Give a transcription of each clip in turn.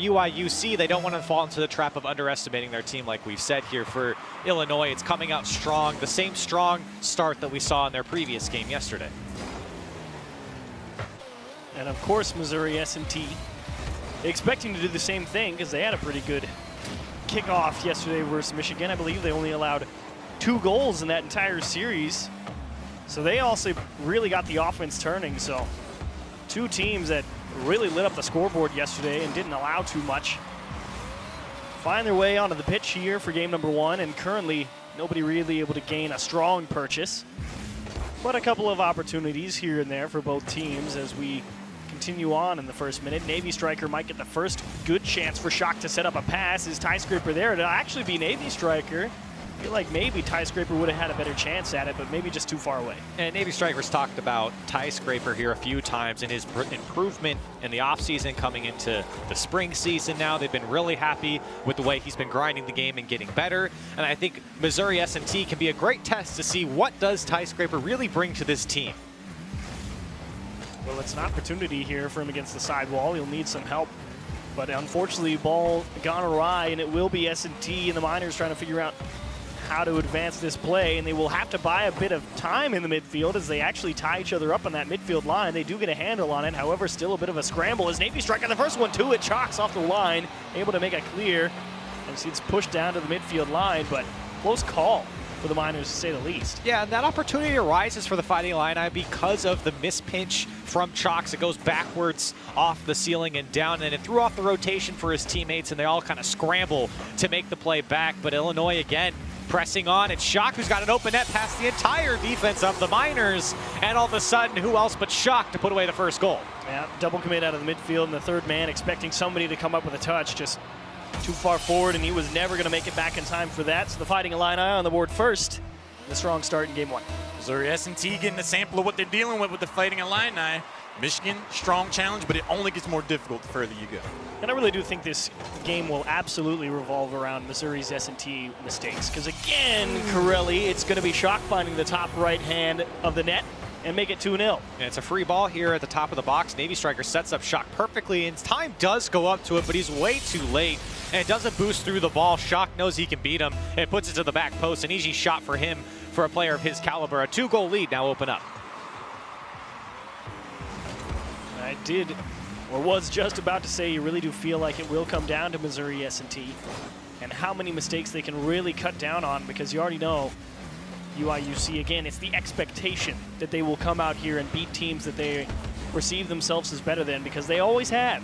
UIUC, they don't want to fall into the trap of underestimating their team like we've said here. For Illinois, it's coming out strong, the same strong start that we saw in their previous game yesterday. And of course, Missouri S&T expecting to do the same thing because they had a pretty good kickoff yesterday versus Michigan. I believe they only allowed 2 goals in that entire series. So they also really got the offense turning. So 2 teams that really lit up the scoreboard yesterday and didn't allow too much find their way onto the pitch here for game number 1, and currently nobody really able to gain a strong purchase. But a couple of opportunities here and there for both teams as we continue on in the first minute. Navy Striker might get the first good chance for Shock to set up a pass. Is Tie Scraper there? It'll actually be Navy Striker. I feel like maybe Tie Scraper would have had a better chance at it, but maybe just too far away. And Navy Strikers talked about Tie Scraper here a few times and his improvement in the offseason coming into the spring season now. They've been really happy with the way he's been grinding the game and getting better. And I think Missouri S&T can be a great test to see what does Tie Scraper really bring to this team. Well, it's an opportunity here for him against the sidewall. He'll need some help. But unfortunately, ball gone awry, and it will be S&T and the Miners trying to figure out how to advance this play, and they will have to buy a bit of time in the midfield as they actually tie each other up on that midfield line. They do get a handle on it, however, still a bit of a scramble as Navy Striker, the first one to it, chalks off the line, able to make a clear. And see it's pushed down to the midfield line, but close call for the Miners, to say the least. Yeah, and that opportunity arises for the Fighting Illini because of the mispinch from Chalks. It goes backwards off the ceiling and down, and it threw off the rotation for his teammates, and they all kind of scramble to make the play back. But Illinois again pressing on. It's Shock who's got an open net past the entire defense of the Miners, and all of a sudden, who else but Shock to put away the first goal? Yeah, double commit out of the midfield, and the third man expecting somebody to come up with a touch, just too far forward, and he was never going to make it back in time for that. So the Fighting Illini on the board first. The strong start in game 1. Missouri S&T getting a sample of what they're dealing with the Fighting Illini. Michigan, strong challenge, but it only gets more difficult the further you go. And I really do think this game will absolutely revolve around Missouri's S&T mistakes. Because again, Corelli, it's going to be Shock finding the top right hand of the net and make it 2-0. And it's a free ball here at the top of the box. Navy Striker sets up Shock perfectly, and time does go up to it, but he's way too late. And it doesn't boost through the ball. Shock knows he can beat him. It puts it to the back post. An easy shot for him for a player of his caliber. A 2-goal lead now open up. I did, or was just about to say, you really do feel like it will come down to Missouri S&T and how many mistakes they can really cut down on, because you already know UIUC, again, it's the expectation that they will come out here and beat teams that they perceive themselves as better than, because they always have.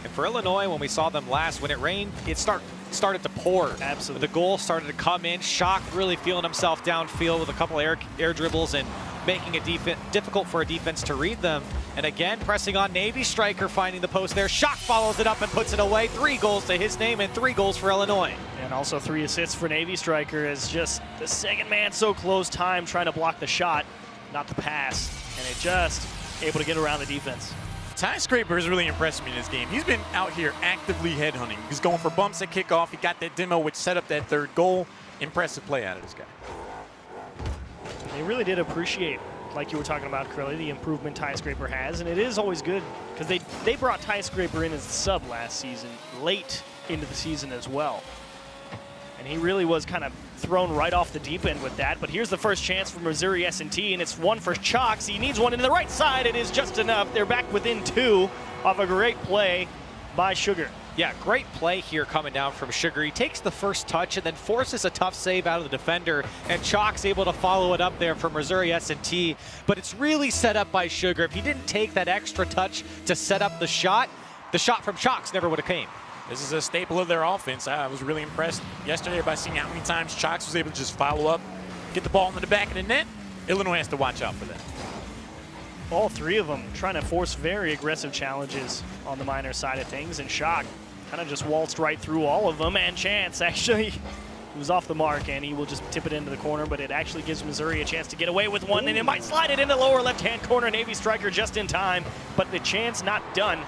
And for Illinois, when we saw them last, when it rained, it started to pour. Absolutely. The goal started to come in. Shock really feeling himself downfield with a couple air dribbles and making it difficult for a defense to read them. And again, pressing on Navy Striker, finding the post there. Shock follows it up and puts it away. 3 goals to his name and 3 goals for Illinois. And also 3 assists for Navy Striker as just the second man so close, time trying to block the shot, not the pass. And it just able to get around the defense. Tie Scraper has really impressed me in this game. He's been out here actively headhunting. He's going for bumps at kickoff. He got that demo, which set up that 3rd goal. Impressive play out of this guy. They really did appreciate, like you were talking about, Curly, the improvement Tie Scraper has, and it is always good because they brought Tie Scraper in as the sub last season, late into the season as well. And he really was kind of thrown right off the deep end with that. But here's the first chance for Missouri S&T, and it's one for Chalks. He needs one into the right side. It is just enough. They're back within 2 off a great play by Sugar. Yeah, great play here coming down from Sugar. He takes the first touch and then forces a tough save out of the defender, and Chalk's able to follow it up there for Missouri S&T. But it's really set up by Sugar. If he didn't take that extra touch to set up the shot from Chalk's never would have came. This is a staple of their offense. I was really impressed yesterday by seeing how many times Chalks was able to just follow up, get the ball into the back of the net. Illinois has to watch out for that. All 3 of them trying to force very aggressive challenges on the Miners side of things, and Shock kind of just waltzed right through all of them, and Chance actually was off the mark, and he will just tip it into the corner, but it actually gives Missouri a chance to get away with one, and it might slide it into lower left-hand corner. Navy Striker just in time, but the chance not done,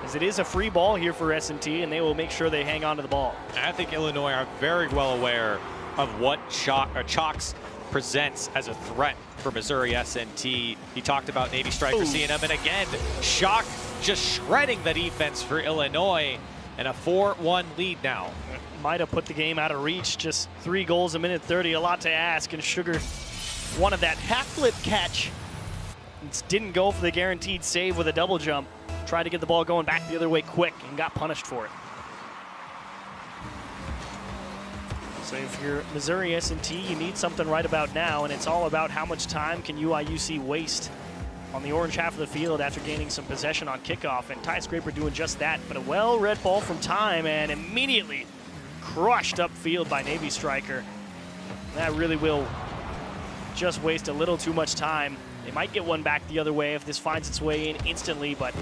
as it is a free ball here for S&T, and they will make sure they hang on to the ball. I think Illinois are very well aware of what Chalks presents as a threat for Missouri S&T. He talked about Navy Striker seeing him, and again, Shock just shredding the defense for Illinois, and a 4-1 lead now. Might have put the game out of reach. Just 3 goals a minute 30, a lot to ask. And Sugar wanted that half-flip catch. It didn't go for the guaranteed save with a double jump. Tried to get the ball going back the other way quick and got punished for it. So if you're Missouri S&T, you need something right about now, and it's all about how much time can UIUC waste on the orange half of the field after gaining some possession on kickoff, and Ty Scraper doing just that. But a well-read ball from Time, and immediately crushed upfield by Navy Striker. That really will just waste a little too much time. They might get one back the other way if this finds its way in instantly, but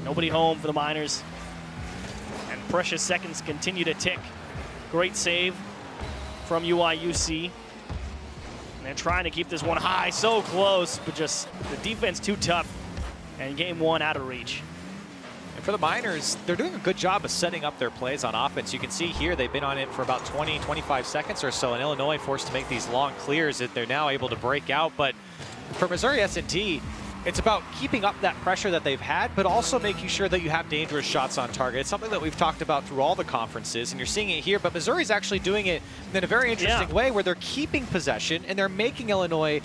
nobody home for the Miners. And precious seconds continue to tick. Great save from UIUC. And they're trying to keep this one high, so close, but just the defense too tough, and game one out of reach. And for the Miners, they're doing a good job of setting up their plays on offense. You can see here they've been on it for about 20, 25 seconds or so, and Illinois forced to make these long clears that they're now able to break out. But for Missouri S&T, it's about keeping up that pressure that they've had, but also making sure that you have dangerous shots on target. It's something that we've talked about through all the conferences, and you're seeing it here, but Missouri's actually doing it in a very interesting way where they're keeping possession and they're making Illinois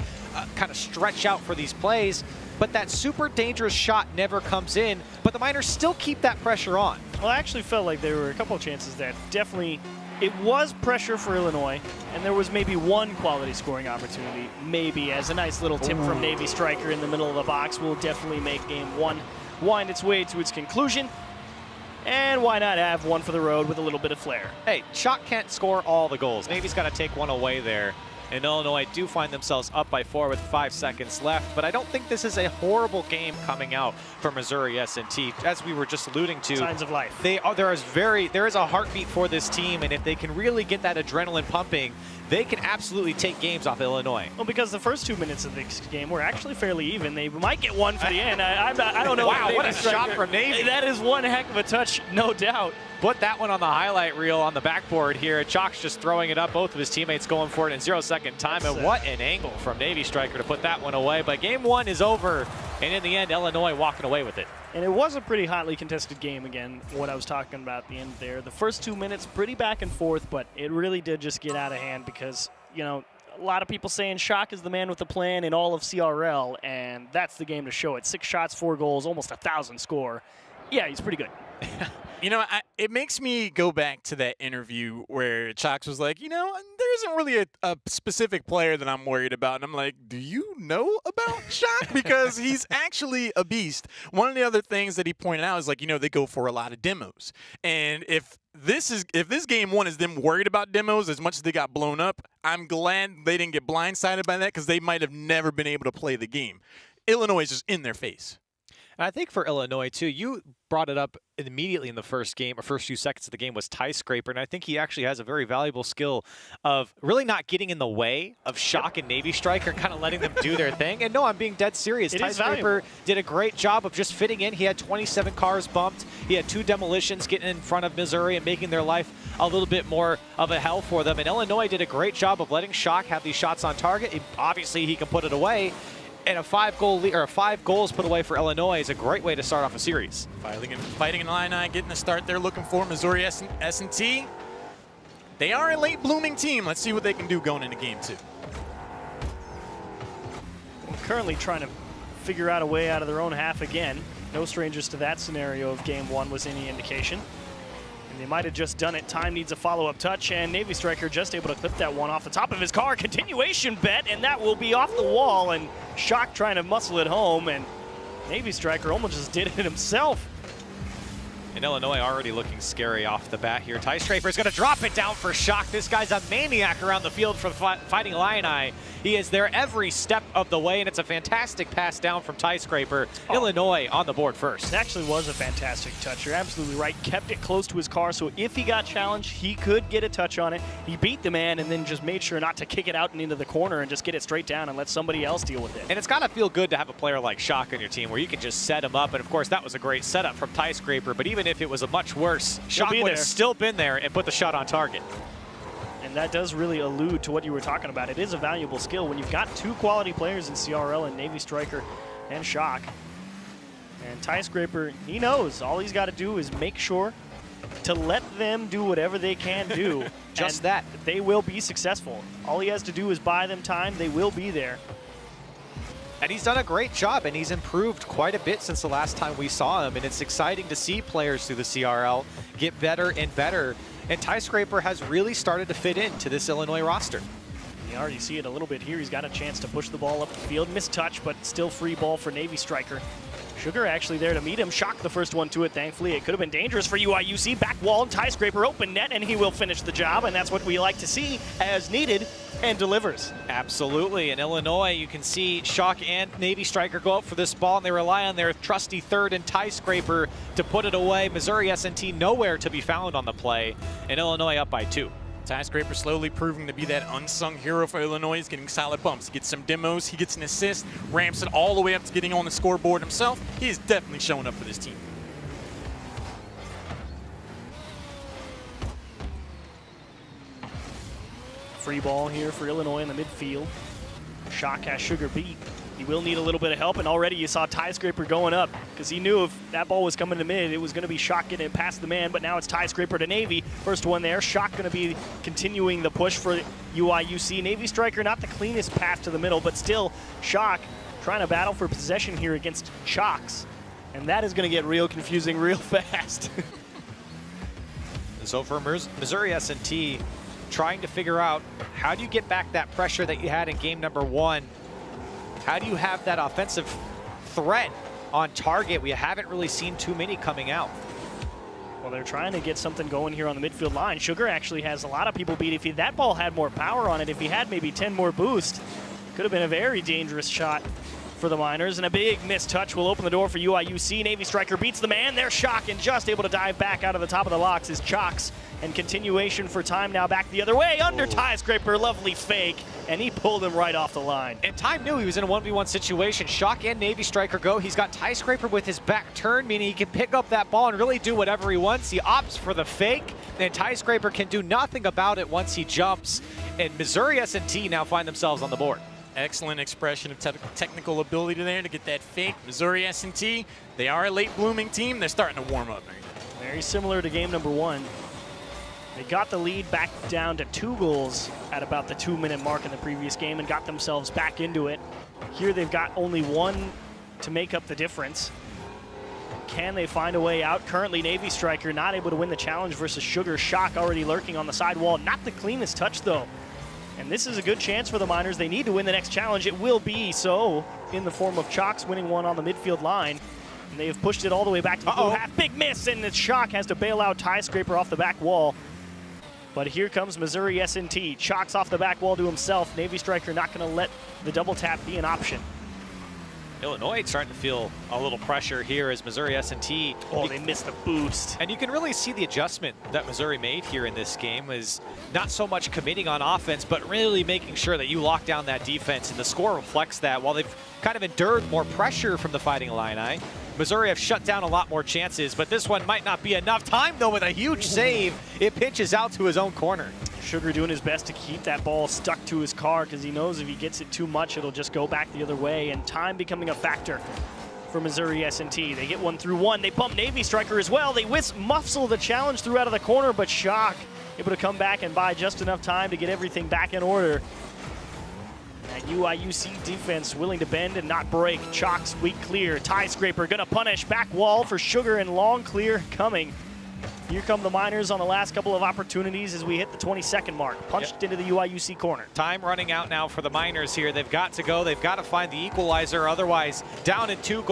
kind of stretch out for these plays, but that super dangerous shot never comes in, but the Miners still keep that pressure on. Well, I actually felt like there were a couple of chances that definitely, it was pressure for Illinois, and there was maybe one quality scoring opportunity, maybe, as a nice little tip from Navy Striker in the middle of the box will definitely make game one wind its way to its conclusion. And why not have one for the road with a little bit of flair? Hey, Shock can't score all the goals. Navy's got to take one away there. And Illinois do find themselves up by 4 with 5 seconds left, but I don't think this is a horrible game coming out for Missouri S&T. As we were just alluding to, Signs of life. There is a heartbeat for this team, and if they can really get that adrenaline pumping, they can absolutely take games off Illinois. Well, because the first 2 minutes of this game were actually fairly even. They might get one for the end. I don't know. Wow, what a shot from Navy. That is one heck of a touch, no doubt. Put that one on the highlight reel on the backboard here. Chalk's just throwing it up. Both of his teammates going for it in 0-second time. And what an angle from Navy Striker to put that one away. But game one is over. And in the end, Illinois walking away with it. And it was a pretty hotly contested game, again, what I was talking about at the end there. The first 2 minutes, pretty back and forth, but it really did just get out of hand because, you know, a lot of people saying Shock is the man with the plan in all of CRL, and that's the game to show it. 6 shots, 4 goals, almost 1,000 score. Yeah, he's pretty good. You know, it makes me go back to that interview where Chalks was like, you know, there isn't really a specific player that I'm worried about. And I'm like, do you know about Shock? Because he's actually a beast. One of the other things that he pointed out is like, you know, they go for a lot of demos. And if this game one is them worried about demos as much as they got blown up, I'm glad they didn't get blindsided by that because they might have never been able to play the game. Illinois is just in their face. And I think for Illinois, too, you brought it up immediately in the first game, or first few seconds of the game, was Ty Scraper. And I think he actually has a very valuable skill of really not getting in the way of Shock and Navy Striker and kind of letting them do their thing. And no, I'm being dead serious. Ty Scraper did a great job of just fitting in. He had 27 cars bumped. He had 2 demolitions getting in front of Missouri and making their life a little bit more of a hell for them. And Illinois did a great job of letting Shock have these shots on target. Obviously, he can put it away. And a 5-goal lead, or 5 goals put away for Illinois is a great way to start off a series. Fighting in Illini, getting the start they're looking for. Missouri S&T, they are a late blooming team. Let's see what they can do going into game 2. Currently trying to figure out a way out of their own half again. No strangers to that scenario if game one was any indication. And they might have just done it. Time needs a follow-up touch, and Navy Striker just able to clip that one off the top of his car. Continuation bet, and that will be off the wall, and Shock trying to muscle it home, and Navy Striker almost just did it himself. And Illinois already looking scary off the bat here. Ty Scraper is going to drop it down for Shock. This guy's a maniac around the field for the Fighting Illini. He is there every step of the way, and it's a fantastic pass down from Ty Scraper. Illinois on the board first. It actually was a fantastic touch. You're absolutely right. Kept it close to his car, so if he got challenged, he could get a touch on it. He beat the man and then just made sure not to kick it out and into the corner and just get it straight down and let somebody else deal with it. And it's got to feel good to have a player like Shock on your team where you can just set him up. And, of course, that was a great setup from Ty Scraper. But even if it was a much worse, Shock would have still been there and put the shot on target. And that does really allude to what you were talking about. It is a valuable skill when you've got 2 quality players in CRL and Navy Striker and Shock. And Tie Scraper, he knows. All he's got to do is make sure to let them do whatever they can do. Just and that. They will be successful. All he has to do is buy them time. They will be there. And he's done a great job, and he's improved quite a bit since the last time we saw him. And it's exciting to see players through the CRL get better and better. And Tie Scraper has really started to fit into this Illinois roster. You already see it a little bit here. He's got a chance to push the ball up the field. Missed touch, but still free ball for Navy Striker. Sugar actually there to meet him. Shock the first one to it, thankfully. It could have been dangerous for UIUC. Back wall, Tie Scraper open net, and he will finish the job. And that's what we like to see as needed, and delivers. Absolutely. In Illinois, you can see Shock and Navy Striker go up for this ball, and they rely on their trusty third and Tie Scraper to put it away. Missouri S&T nowhere to be found on the play, and Illinois up by 2. Tie Scraper slowly proving to be that unsung hero for Illinois. He's getting solid bumps. He gets some demos, he gets an assist, ramps it all the way up to getting on the scoreboard himself. He is definitely showing up for this team. Free ball here for Illinois in the midfield. Shock has Sugar beat. He will need a little bit of help, and already you saw Tie Scraper going up because he knew if that ball was coming to mid, it was going to be Shock getting it past the man, but now it's Tie Scraper to Navy. First one there. Shock going to be continuing the push for UIUC. Navy Striker, not the cleanest path to the middle, but still Shock trying to battle for possession here against Chocks, and that is going to get real confusing real fast. So for Missouri S&T, trying to figure out how do you get back that pressure that you had in game number 1. How do you have that offensive threat on target? We haven't really seen too many coming out. Well, they're trying to get something going here on the midfield line. Sugar actually has a lot of people beat. If that ball had more power on it, if he had maybe 10 more boost, could have been a very dangerous shot for the Miners. And a big missed touch will open the door for UIUC. Navy Striker beats the man. They're Shock, and just able to dive back out of the top of the box is Chocks. And continuation for Time now back the other way. Under Tie Scraper, lovely fake. And he pulled him right off the line. And Time knew he was in a 1v1 situation. Shock and Navy Striker go. He's got Tie Scraper with his back turned, meaning he can pick up that ball and really do whatever he wants. He opts for the fake, and Tie Scraper can do nothing about it once he jumps. And Missouri S&T now find themselves on the board. Excellent expression of technical ability there to get that fake. Missouri S&T, they are a late blooming team. They're starting to warm up. Very similar to game number 1. They got the lead back down to 2 goals at about the 2-minute mark in the previous game and got themselves back into it. Here they've got only 1 to make up the difference. Can they find a way out? Currently Navy Striker not able to win the challenge versus Sugar. Shock already lurking on the sidewall. Not the cleanest touch though. And this is a good chance for the Miners. They need to win the next challenge. It will be so in the form of Chocks winning one on the midfield line. And they have pushed it all the way back to the blue half. Big miss, and the Shock has to bail out Tie Scraper off the back wall. But here comes Missouri S&T. Chocks off the back wall to himself. Navy Striker not going to let the double tap be an option. Illinois starting to feel a little pressure here as Missouri S&T. Oh, they missed the boost. And you can really see the adjustment that Missouri made here in this game is not so much committing on offense, but really making sure that you lock down that defense. And the score reflects that. While they've kind of endured more pressure from the Fighting Illini, Missouri have shut down a lot more chances, but this one might not be enough. Time, though, with a huge save. It pitches out to his own corner. Sugar doing his best to keep that ball stuck to his car because he knows if he gets it too much, it'll just go back the other way. And time becoming a factor for Missouri S&T. They get 1 through 1. They bump Navy Striker as well. They muscle the challenge through out of the corner, but Shock able to come back and buy just enough time to get everything back in order. That UIUC defense willing to bend and not break. Chocks weak clear. Tie Scraper gonna punish. Back wall for Sugar and long clear coming. Here come the Miners on the last couple of opportunities as we hit the 22nd mark. Punched into the UIUC corner. Time running out now for the Miners here. They've got to go. They've got to find the equalizer. Otherwise, down in 2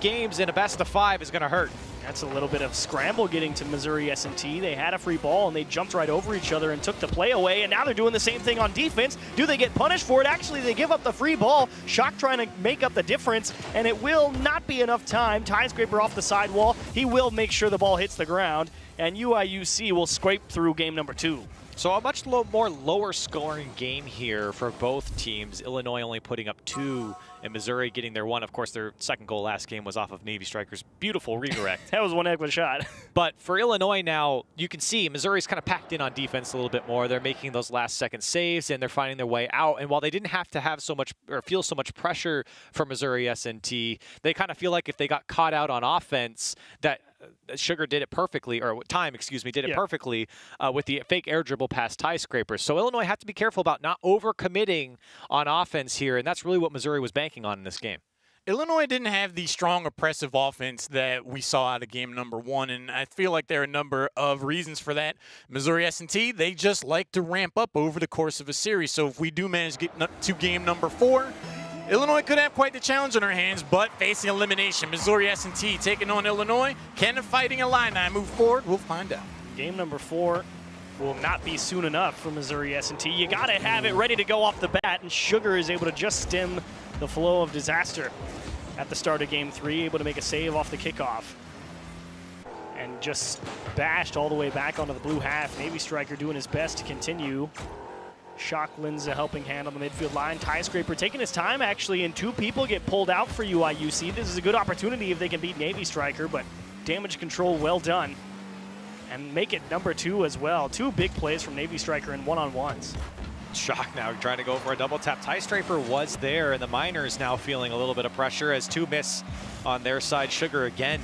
games in a best of 5 is going to hurt. That's a little bit of scramble getting to Missouri S&T. They had a free ball and they jumped right over each other and took the play away, and now they're doing the same thing on defense. Do they get punished for it? Actually, they give up the free ball. Shock trying to make up the difference, and it will not be enough time. Tie Scraper off the sidewall. He will make sure the ball hits the ground, and UIUC will scrape through game number 2. So a much more lower scoring game here for both teams. Illinois only putting up 2 and Missouri getting their one. Of course, their second goal last game was off of Navy Strikers' beautiful redirect. That was one heck of a shot. But for Illinois now, you can see Missouri's kind of packed in on defense a little bit more. They're making those last-second saves, and they're finding their way out. And while they didn't have to have so much or feel so much pressure from Missouri S&T, they kind of feel like if they got caught out on offense, that Sugar did it perfectly, or Time, excuse me, did it perfectly with the fake air dribble past Tie Scraper. So Illinois had to be careful about not overcommitting on offense here, and that's really what Missouri was banking on in this game. Illinois didn't have the strong, oppressive offense that we saw out of game number 1, and I feel like there are a number of reasons for that. Missouri S&T, they just like to ramp up over the course of a series, so if we do manage to get to game number 4, Illinois could have quite the challenge on their hands, but facing elimination. Missouri S&T taking on Illinois. Can the Fighting Illini move forward? We'll find out. Game number 4 will not be soon enough for Missouri S&T. You got to have it ready to go off the bat, and Sugar is able to just stem the flow of disaster at the start of game 3, able to make a save off the kickoff. And just bashed all the way back onto the blue half. Navy Striker doing his best to continue. Shock lends a helping hand on the midfield line. Tie Scraper taking his time, actually, and 2 people get pulled out for UIUC. This is a good opportunity if they can beat Navy Striker, but damage control well done. And make it number 2 as well. 2 big plays from Navy Striker in one-on-ones. Shock now trying to go for a double tap. Tie Scraper was there, and the Miners now feeling a little bit of pressure as 2 miss on their side. Sugar again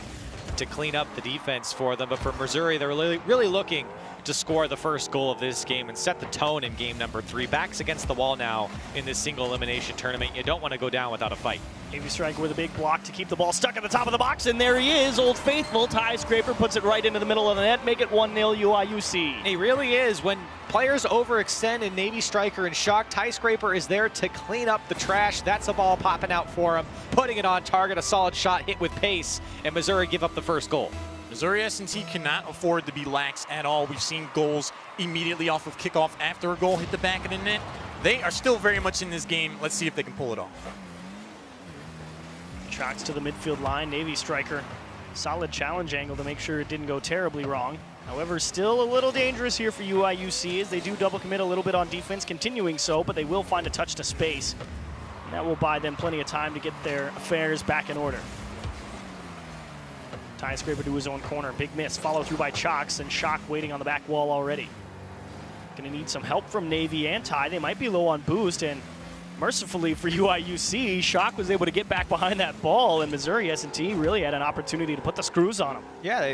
to clean up the defense for them. But for Missouri, they're really looking to score the first goal of this game and set the tone in game number 3. Backs against the wall now in this single elimination tournament. You don't want to go down without a fight. Navy Striker with a big block to keep the ball stuck at the top of the box, and there he is, Old Faithful. Tie Scraper puts it right into the middle of the net, make it 1-0 UIUC. He really is. When players overextend in Navy Striker and Shock, Tie Scraper is there to clean up the trash. That's a ball popping out for him, putting it on target, a solid shot hit with pace, and Missouri give up the first goal. Missouri S&T cannot afford to be lax at all. We've seen goals immediately off of kickoff after a goal hit the back of the net. They are still very much in this game. Let's see if they can pull it off. Shocks to the midfield line. Navy Striker, solid challenge angle to make sure it didn't go terribly wrong. However, still a little dangerous here for UIUC as they do double commit a little bit on defense, continuing so, but they will find a touch to space. And that will buy them plenty of time to get their affairs back in order. Tie Scraper to his own corner. Big miss. Follow through by Chocks, and Shock waiting on the back wall already. Going to need some help from Navy and Tie. They might be low on boost, and mercifully for UIUC, Shock was able to get back behind that ball, and Missouri S&T really had an opportunity to put the screws on him. Yeah,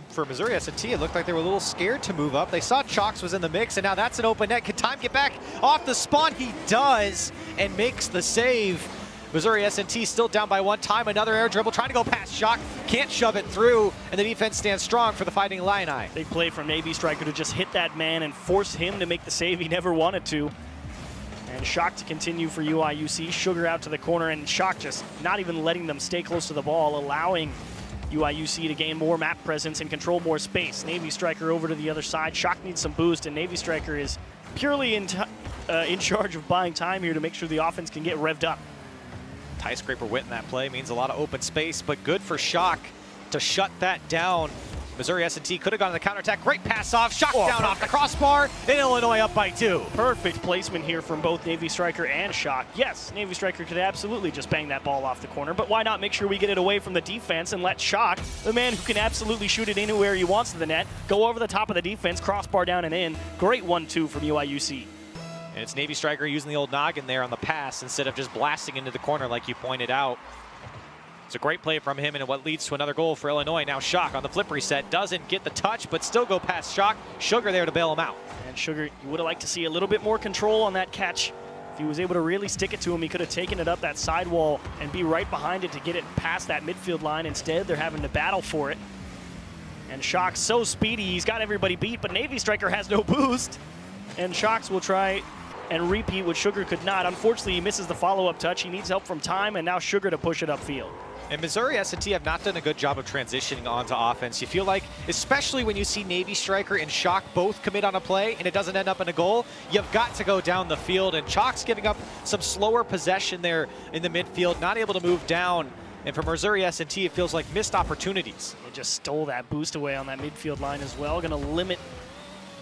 for Missouri S&T, it looked like they were a little scared to move up. They saw Chocks was in the mix, and now that's an open net. Can Time get back off the spawn? He does, and makes the save. Missouri S&T still down by 1. Time, another air dribble, trying to go past Shock, can't shove it through, and the defense stands strong for the Fighting Illini. Big play from Navy Striker to just hit that man and force him to make the save he never wanted to. And Shock to continue for UIUC. Sugar out to the corner, and Shock just not even letting them stay close to the ball, allowing UIUC to gain more map presence and control more space. Navy Striker over to the other side. Shock needs some boost, and Navy Striker is purely in charge of buying time here to make sure the offense can get revved up. Tie Scraper wit in that play, means a lot of open space, but good for Shock to shut that down. Missouri S&T could have gone on the counterattack. Great pass off. Shock down off the crossbar, and Illinois up by 2. Perfect placement here from both Navy Striker and Shock. Yes, Navy Striker could absolutely just bang that ball off the corner, but why not make sure we get it away from the defense and let Shock, the man who can absolutely shoot it anywhere he wants to the net, go over the top of the defense, crossbar down and in. Great 1-2 from UIUC. And it's Navy Striker using the old noggin there on the pass instead of just blasting into the corner like you pointed out. It's a great play from him, and what leads to another goal for Illinois. Now Shock on the flip reset, doesn't get the touch, but still go past Shock. Sugar there to bail him out. And Sugar, you would have liked to see a little bit more control on that catch. If he was able to really stick it to him, he could have taken it up that sidewall and be right behind it to get it past that midfield line. Instead, they're having to battle for it. And Shock's so speedy, he's got everybody beat, but Navy Striker has no boost. And Shocks will try and repeat what Sugar could not. Unfortunately, he misses the follow-up touch. He needs help from Time, and now Sugar to push it upfield. And Missouri S&T have not done a good job of transitioning onto offense. You feel like, especially when you see Navy Striker and Shock both commit on a play and it doesn't end up in a goal, you've got to go down the field. And Shock's giving up some slower possession there in the midfield, not able to move down. And for Missouri S&T, it feels like missed opportunities. They just stole that boost away on that midfield line as well. Going to limit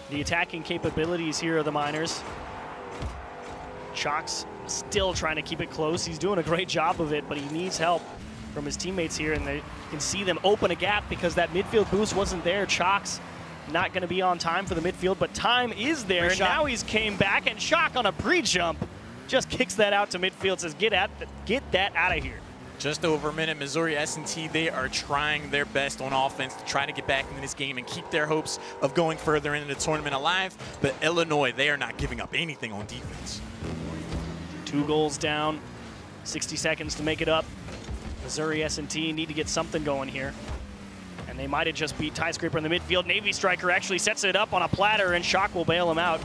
the attacking capabilities here of the Miners. Chalk's still trying to keep it close. He's doing a great job of it, but he needs help from his teammates here, and they can see them open a gap because that midfield boost wasn't there. Chalk's not going to be on time for the midfield, but time is there. And now he's came back, and Chalk on a pre-jump just kicks that out to midfield, says get that out of here. Just over a minute, Missouri S&T, they are trying their best on offense to try to get back into this game and keep their hopes of going further into the tournament alive. But Illinois, they are not giving up anything on defense. 2 goals down, 60 seconds to make it up. Missouri S&T need to get something going here. And they might have just beat Skyscraper in the midfield. Navy Striker actually sets it up on a platter, and Chalk will bail him out,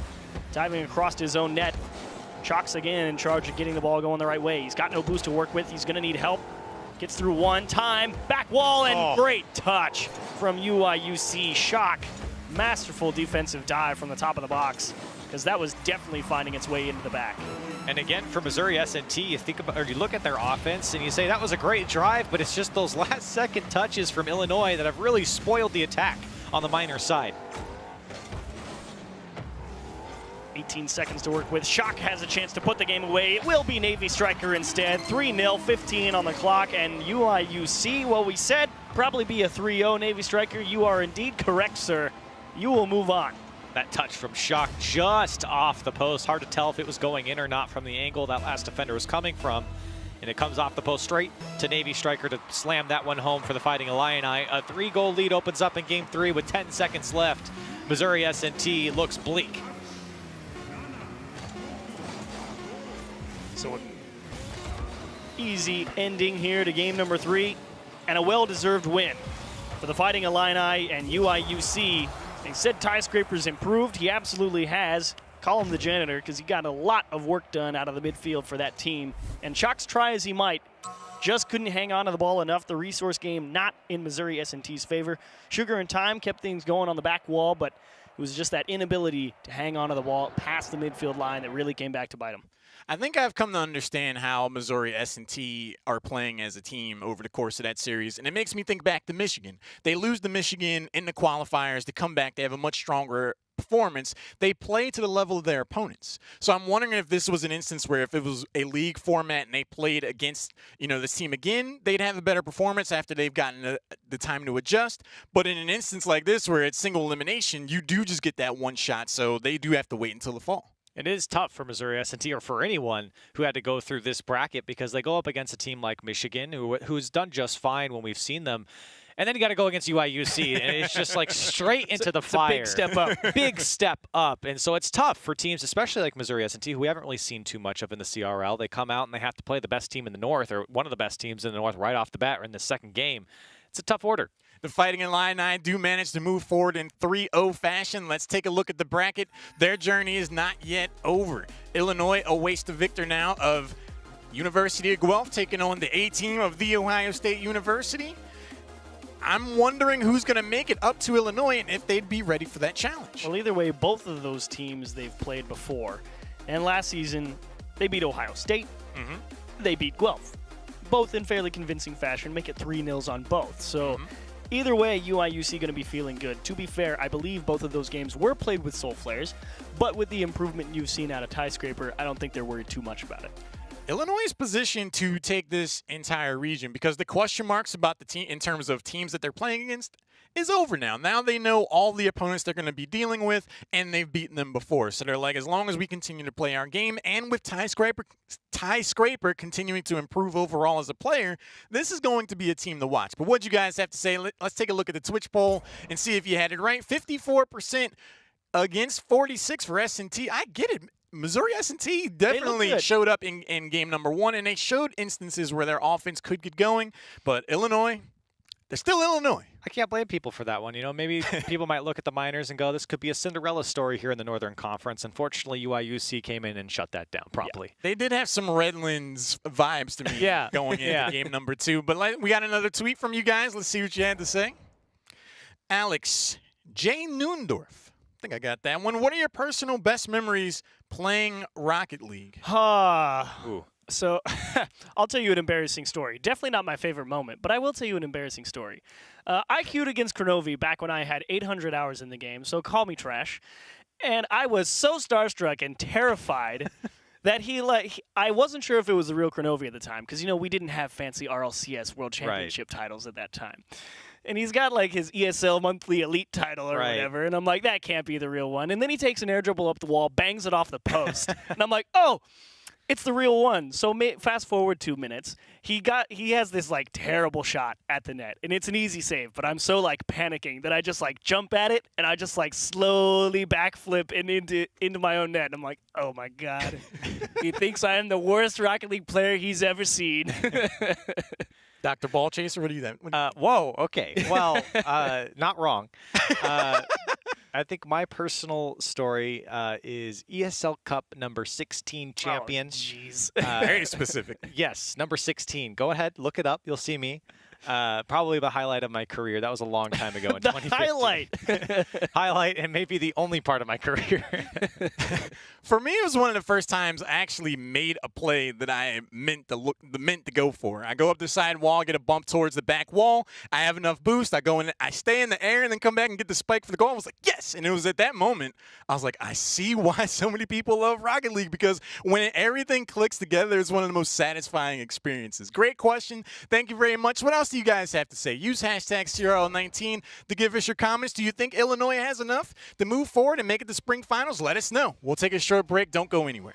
diving across his own net. Chalk's again in charge of getting the ball going the right way. He's got no boost to work with. He's going to need help. Gets through one time. Back wall, and great touch from UIUC. Chalk, masterful defensive dive from the top of the box, because that was definitely finding its way into the back. And again, for Missouri S&T, you think about, or you look at their offense and you say that was a great drive, but it's just those last-second touches from Illinois that have really spoiled the attack on the Miners side. 18 seconds to work with. Chalk has a chance to put the game away. It will be Navy Striker instead. 3-0, 15 on the clock, and UIUC, well, we said probably be a 3-0 Navy Striker. You are indeed correct, sir. You will move on. That touch from Chalk just off the post. Hard to tell if it was going in or not from the angle that last defender was coming from. And it comes off the post straight to Navy Striker to slam that one home for the Fighting Illini. A 3-goal lead opens up in Game 3 with 10 seconds left. Missouri S&T looks bleak. So an easy ending here to game number 3, and a well-deserved win for the Fighting Illini and UIUC. They said Skyscraper's improved. He absolutely has. Call him the janitor, because he got a lot of work done out of the midfield for that team. And Chalk's try as he might, just couldn't hang on to the ball enough. The resource game not in Missouri S&T's favor. Sugar and Time kept things going on the back wall, but it was just that inability to hang on to the ball past the midfield line that really came back to bite him. I think I've come to understand how Missouri S&T are playing as a team over the course of that series, and it makes me think back to Michigan. They lose to Michigan in the qualifiers. To come back, they have a much stronger performance. They play to the level of their opponents. So I'm wondering if this was an instance where if it was a league format and they played against, this team again, they'd have a better performance after they've gotten the time to adjust. But in an instance like this where it's single elimination, you do just get that one shot, so they do have to wait until the fall. It is tough for Missouri S&T, or for anyone who had to go through this bracket, because they go up against a team like Michigan, who's done just fine when we've seen them. And then you got to go against UIUC, and it's just like straight into the fire. It's a big step up. Big step up. And so it's tough for teams, especially like Missouri S&T, who we haven't really seen too much of in the CRL. They come out and they have to play the best team in the North, or one of the best teams in the North right off the bat, or in the second game. It's a tough order. The Fighting Illini do manage to move forward in 3-0 fashion. Let's take a look at the bracket. Their journey is not yet over. Illinois awaits the victor now of University of Guelph taking on the A team of The Ohio State University. I'm wondering who's going to make it up to Illinois and if they'd be ready for that challenge. Well, either way, both of those teams they've played before. And last season, they beat Ohio State. They beat Guelph. Both in fairly convincing fashion, make it 3-0 on both. So either way, UIUC going to be feeling good. To be fair, I believe both of those games were played with Soul Flares, but with the improvement you've seen out of Skyscraper, I don't think they're worried too much about it. Illinois is positioned to take this entire region because the question marks about the team in terms of teams that they're playing against is over now. Now they know all the opponents they're going to be dealing with, and they've beaten them before. So they're like, as long as we continue to play our game, and with Skyscraper continuing to improve overall as a player, this is going to be a team to watch. But what you guys have to say, let's take a look at the Twitch poll and see if you had it right. 54% against 46% for S&T. I get it. Missouri S&T definitely showed up in game number 1, and they showed instances where their offense could get going. But Illinois, they're still Illinois. I can't blame people for that one. Maybe people might look at the Miners and go, this could be a Cinderella story here in the Northern Conference. Unfortunately, UIUC came in and shut that down promptly. Yeah. They did have some Redlands vibes to me going into game number 2. But we got another tweet from you guys. Let's see what you had to say. Alex J. Noondorf. I think I got that one. What are your personal best memories playing Rocket League? So I'll tell you an embarrassing story. Definitely not my favorite moment, but I will tell you an embarrassing story. I queued against Kronovi back when I had 800 hours in the game, so call me trash. And I was so starstruck and terrified That I wasn't sure if it was the real Cronovi at the time, because, we didn't have fancy RLCS World Championship titles at that time. And he's got, his ESL Monthly Elite title or whatever, and I'm like, that can't be the real one. And then he takes an air dribble up the wall, bangs it off the post, and I'm like, oh, it's the real one. So fast forward 2 minutes. He has this terrible shot at the net, and it's an easy save. But I'm so panicking that I just jump at it, and I just slowly backflip and into my own net. And I'm like, oh my god, he thinks I am the worst Rocket League player he's ever seen. Dr. Ball Chaser, what do you think? Whoa, okay. Well, not wrong. I think my personal story is ESL Cup number 16 champion. Oh, jeez. Very specific. Yes, number 16. Go ahead, look it up. You'll see me. Probably the highlight of my career. That was a long time ago in 2015. Highlight. Highlight, and maybe the only part of my career. For me, it was one of the first times I actually made a play that I meant to go for. I go up the side wall, get a bump towards the back wall. I have enough boost. I go in, I stay in the air, and then come back and get the spike for the goal. I was like, yes! And it was at that moment I was like, I see why so many people love Rocket League, because when everything clicks together, it's one of the most satisfying experiences. Great question. Thank you very much. What else do you guys have to say? Use hashtag CRL19 to give us your comments. Do you think Illinois has enough to move forward and make it to spring finals? Let us know. We'll take a short break. Don't go anywhere.